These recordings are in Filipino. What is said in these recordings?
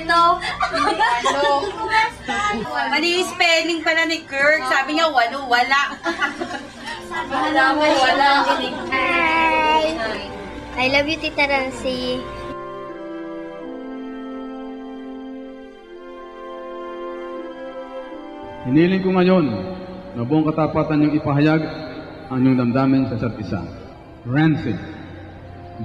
no? Mali yung spelling pala ni Kirk. Sabi niya, walo, wala. Wala. Hi! I love you, Tita Rancy. Hiniling ko ngayon na buong katapatan niyong ipahayag ang inyong damdamin sa isa't isa. Rancy,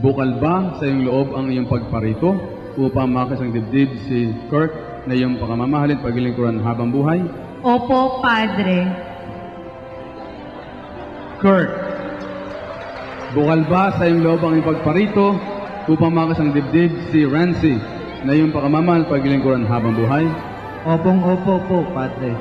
bukal ba sa iyong loob ang iyong pagparito upang makas ang dibdib si Kirk na iyong pakamamahalin paglilingkuran habang buhay? Opo, Padre. Kirk, bukal ba sa iyong loob ang iyong pagparito upang makas ang dibdib si Rancy na iyong pakamamahal paglilingkuran habang buhay? Opo po, Padre.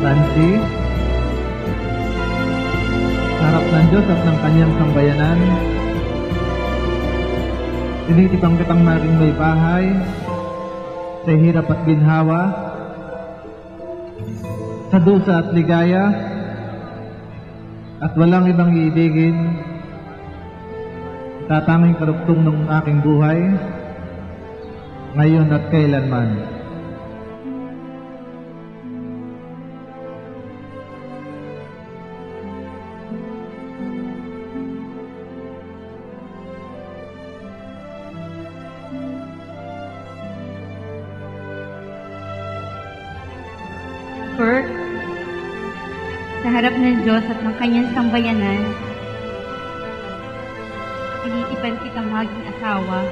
Rancy, sa harap ng Diyos at ng kanyang sambayanan, tinitipang kitang naring may bahay, sa hirap at ginhawa, sa dusa at ligaya, at walang ibang iibigin, tatanging karugtong ng aking buhay, ngayon at kailanman. Kirk, sa harap ng Diyos at ng kanyang sambayanan, tinitipan kitang maging asawa,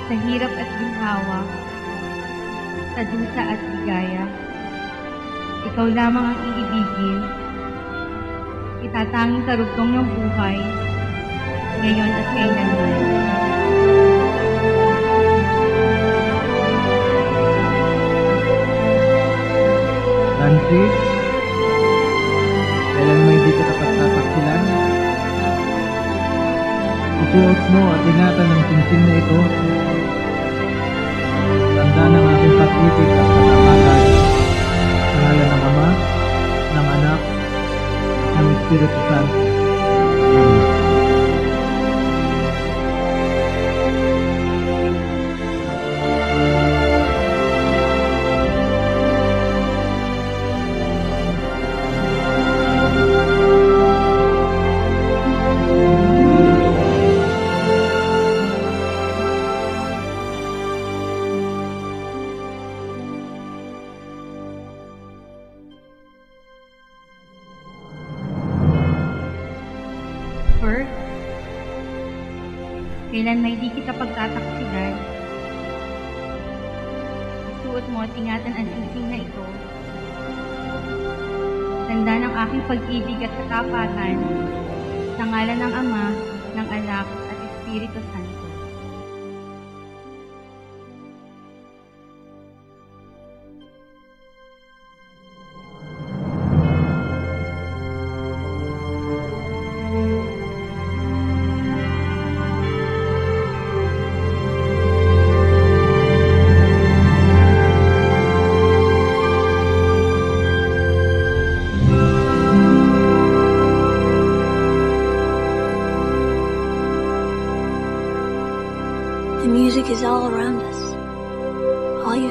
sa hirap at ginhawa, sa dusa at ligaya. Ikaw lamang ang iibigin, itatanging karugtong ng buhay, ngayon at kailanman. Rancy, kailan mo hindi ka kapagtataksilan? Isuot mo at ingatan ng singsing na ito. Tanda ng aking pag-ibig at katapatan. Sa ngalan ng Ama, ng Anak, ng Espiritu Santo. Amen. Kirk, kailan may di kita pagtataksilan, isuot mo at ingatan ang singsing na ito. Tanda ng aking pag-ibig at katapatan, sa ngalan ng Ama, ng Anak, at Espiritu Santo. The music is all around us. All you